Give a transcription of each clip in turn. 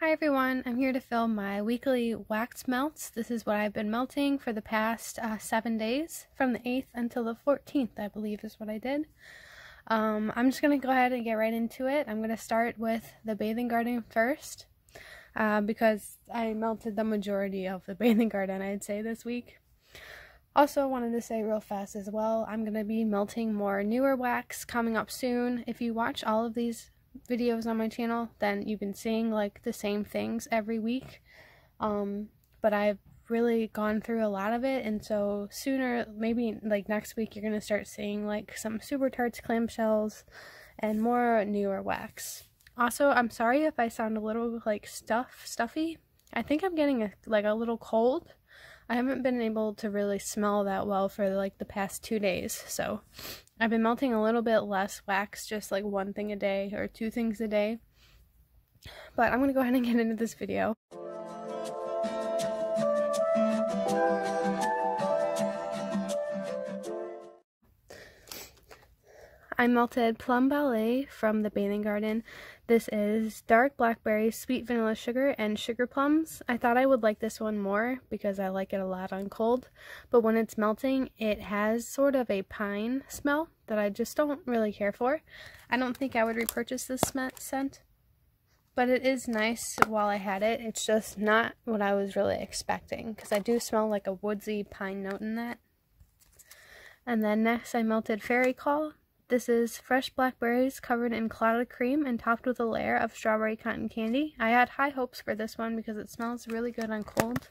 Hi everyone, I'm here to film my weekly wax melts. This is what I've been melting for the past 7 days, from the 8th until the 14th, I believe is what I did. I'm just going to go ahead and get right into it. I'm going to start with the bathing garden first, because I melted the majority of the bathing garden, I'd say, this week. Also, wanted to say real fast as well, I'm going to be melting more newer wax coming up soon. If you watch all of these videos on my channel, then you've been seeing like the same things every week, but I've really gone through a lot of it, and so sooner, maybe like next week, you're gonna start seeing like some Super Tarts clamshells and more newer wax. Also, I'm sorry if I sound a little like stuffy. I think I'm getting a little cold. I haven't been able to really smell that well for like the past 2 days, so I've been melting a little bit less wax, just like 1 thing a day or 2 things a day. But I'm gonna go ahead and get into this video. I melted Plum Ballet from the bathing garden. This is dark blackberries, sweet vanilla sugar, and sugar plums. I thought I would like this one more because I like it a lot on cold, but when it's melting, it has sort of a pine smell that I just don't really care for. I don't think I would repurchase this scent, but it is nice while I had it. It's just not what I was really expecting, because I do smell like a woodsy pine note in that. And then next I melted Fairy Call. This is fresh blackberries covered in clotted cream and topped with a layer of strawberry cotton candy. I had high hopes for this one because it smells really good on cold.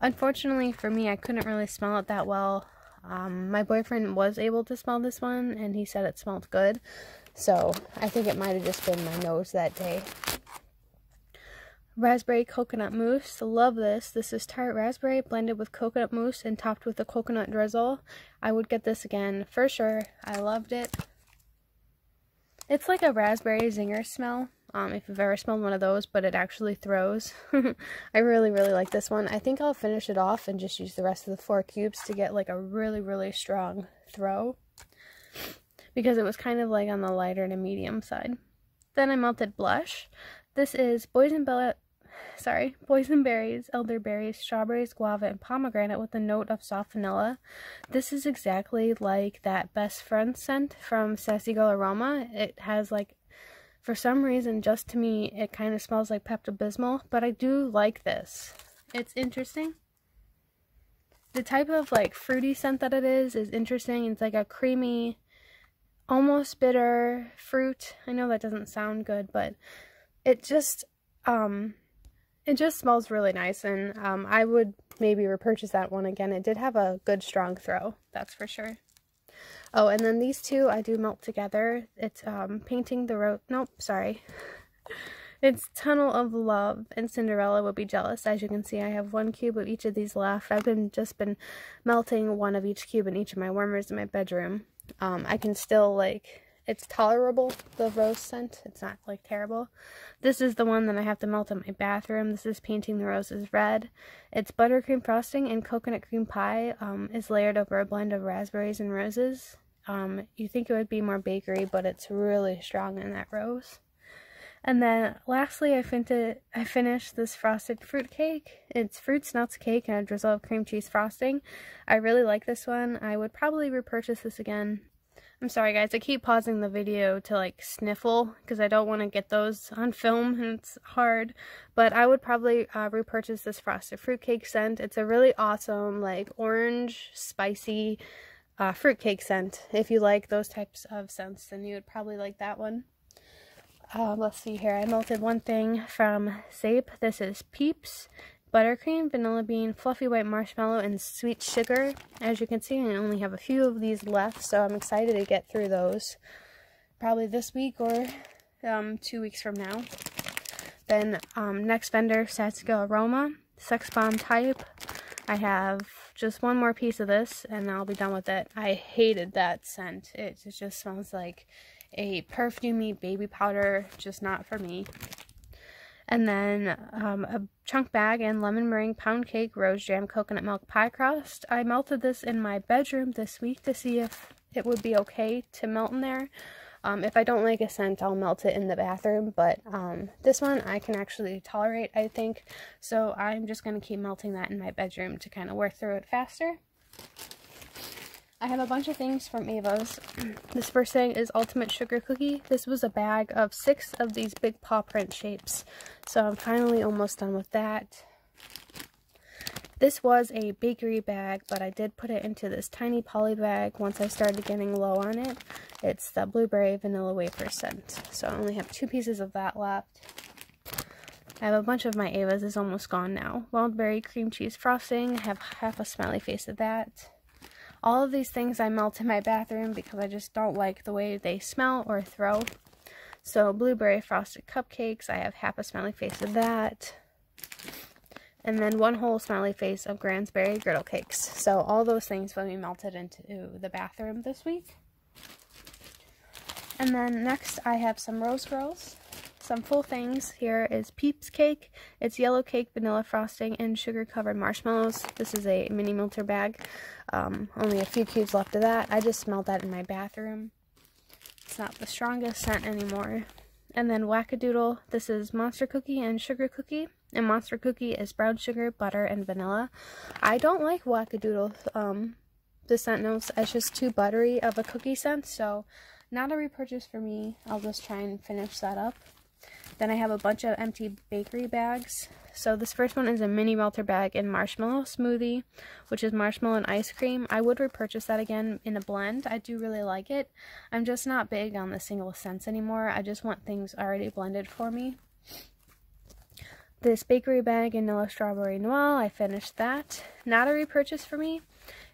Unfortunately for me, I couldn't really smell it that well. My boyfriend was able to smell this one, and he said it smelled good. So I think it might have just been my nose that day. Raspberry coconut mousse. Love this. This is tart raspberry blended with coconut mousse and topped with a coconut drizzle. I would get this again for sure. I loved it. It's like a raspberry zinger smell, if you've ever smelled one of those, but it actually throws. I really like this one. I think I'll finish it off and just use the rest of the 4 cubes to get like a really strong throw, because it was kind of like on the lighter to medium side. Then I melted blush. This is boysenberries, elderberries, strawberries, guava, and pomegranate with a note of soft vanilla. This is exactly like that Best Friend scent from Sassy Girl Aroma. It has like, for some reason, just to me, it kind of smells like Pepto-Bismol, but I do like this. It's interesting. The type of like fruity scent that it is interesting. It's like a creamy, almost bitter fruit. I know that doesn't sound good, but it just smells really nice, and I would maybe repurchase that one again. It did have a good strong throw, that's for sure. Oh, and then these two I do melt together. It's Painting the Rose, nope, sorry. It's Tunnel of Love and Cinderella Would Be Jealous. As you can see, I have 1 cube of each of these left. I've just been melting 1 of each cube in each of my warmers in my bedroom. I can still it's tolerable, the rose scent. It's not like terrible. This is the one that I have to melt in my bathroom. This is Painting the Roses Red. It's buttercream frosting and coconut cream pie is layered over a blend of raspberries and roses. You think it would be more bakery, but it's really strong in that rose. And then lastly, I finished this frosted fruit cake. It's fruits, nuts, cake, and a drizzle of cream cheese frosting. I really like this one. I would probably repurchase this again. I'm sorry guys, I keep pausing the video to like sniffle because I don't want to get those on film and it's hard, but I would probably repurchase this frosted fruitcake scent. It's a really awesome like orange spicy fruitcake scent. If you like those types of scents, then you would probably like that one. Let's see here, I melted 1 thing from Zape. This is Peeps buttercream, vanilla bean, fluffy white marshmallow, and sweet sugar. As you can see, I only have a few of these left, so I'm excited to get through those. Probably this week or 2 weeks from now. Then next vendor, Sassy Girl Aroma, Sex Bomb Type. I have just 1 more piece of this, and I'll be done with it. I hated that scent. It just smells like a perfumey baby powder, just not for me. And then a chunk bag and lemon meringue pound cake rose jam coconut milk pie crust. I melted this in my bedroom this week to see if it would be okay to melt in there. If I don't like a scent, I'll melt it in the bathroom, but this one I can actually tolerate, I think. So I'm just going to keep melting that in my bedroom to kind of work through it faster. I have a bunch of things from Ava's. This first thing is Ultimate Sugar Cookie. This was a bag of 6 of these big paw print shapes. So I'm finally almost done with that. This was a bakery bag, but I did put it into this tiny poly bag once I started getting low on it. It's the Blueberry Vanilla Wafer scent. So I only have 2 pieces of that left. I have a bunch of my Ava's. Is almost gone now. Wild Berry Cream Cheese Frosting. I have half a smiley face of that. All of these things I melt in my bathroom because I just don't like the way they smell or throw. So Blueberry Frosted Cupcakes, I have half a smiley face of that. And then 1 whole smiley face of Gransberry Griddle Cakes. So all those things will be melted into the bathroom this week. And then next I have some Rose Girls. Some full things. Here is Peeps Cake. It's yellow cake, vanilla frosting, and sugar-covered marshmallows. This is a mini melter bag. Only a few cubes left of that. I just smelled that in my bathroom. It's not the strongest scent anymore. And then Wackadoodle. This is Monster Cookie and Sugar Cookie. And Monster Cookie is brown sugar, butter, and vanilla. I don't like Wackadoodle. The scent notes. It's just too buttery of a cookie scent, so not a repurchase for me. I'll just try and finish that up. Then I have a bunch of empty bakery bags. So this first one is a mini melter bag in Marshmallow Smoothie, which is marshmallow and ice cream. I would repurchase that again in a blend. I do really like it. I'm just not big on the single scents anymore. I just want things already blended for me. This bakery bag in Vanilla Strawberry Noel, I finished that. Not a repurchase for me.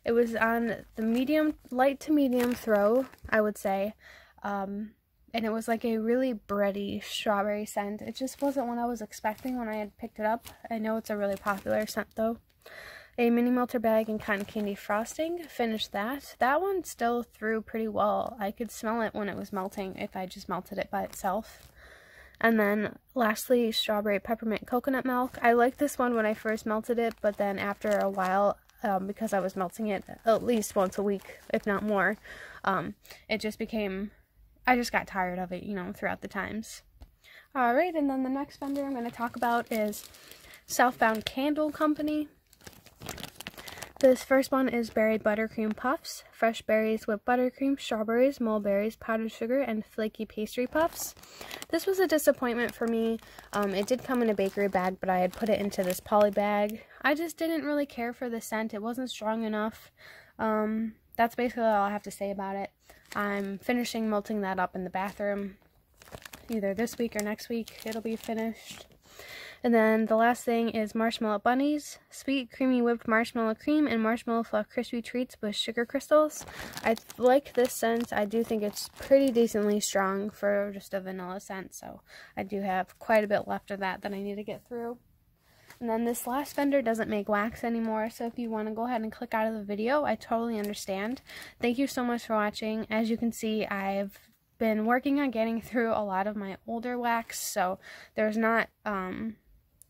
It was on the light to medium throw, I would say. And it was like a really bready strawberry scent. It just wasn't what I was expecting when I had picked it up. I know it's a really popular scent though. A mini melter bag in cotton candy frosting. Finished that. That one still threw pretty well. I could smell it when it was melting if I just melted it by itself. And then lastly, strawberry peppermint coconut milk. I liked this one when I first melted it, but then after a while, because I was melting it at least once a week, if not more, it just became... I just got tired of it, you know, throughout the times. Alright, and then the next vendor I'm going to talk about is Southbound Candle Company. This first one is Berry Buttercream Puffs. Fresh berries with buttercream, strawberries, mulberries, powdered sugar, and flaky pastry puffs. This was a disappointment for me. It did come in a bakery bag, but I had put it into this poly bag. I just didn't really care for the scent. It wasn't strong enough. That's basically all I have to say about it. I'm finishing melting that up in the bathroom. Either this week or next week it'll be finished. And then the last thing is Marshmallow Bunnies. Sweet, creamy whipped marshmallow cream and marshmallow fluff crispy treats with sugar crystals. I like this scent. I do think it's pretty decently strong for just a vanilla scent. So I do have quite a bit left of that I need to get through. And then this last vendor doesn't make wax anymore, so if you want to go ahead and click out of the video, I totally understand. Thank you so much for watching. As you can see, I've been working on getting through a lot of my older wax, so there's not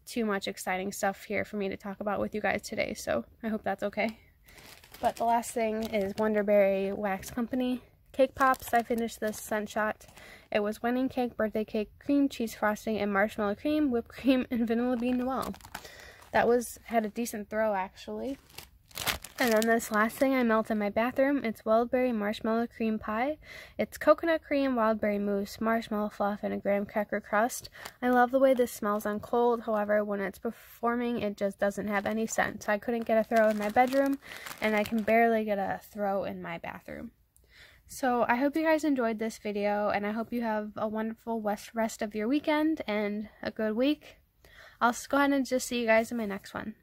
too much exciting stuff here for me to talk about with you guys today, so I hope that's okay. But the last thing is Wonderberry Wax Company. Cake Pops, I finished this scent shot. It was wedding cake, birthday cake, cream cheese frosting, and marshmallow cream, whipped cream, and vanilla bean noel. That had a decent throw actually. And then this last thing I melt in my bathroom, it's Wildberry Marshmallow Cream Pie. It's coconut cream, wildberry mousse, marshmallow fluff, and a graham cracker crust. I love the way this smells on cold, however, when it's performing, it just doesn't have any scent. So I couldn't get a throw in my bedroom, and I can barely get a throw in my bathroom. So I hope you guys enjoyed this video, and I hope you have a wonderful rest of your weekend and a good week. I'll go ahead and just see you guys in my next one.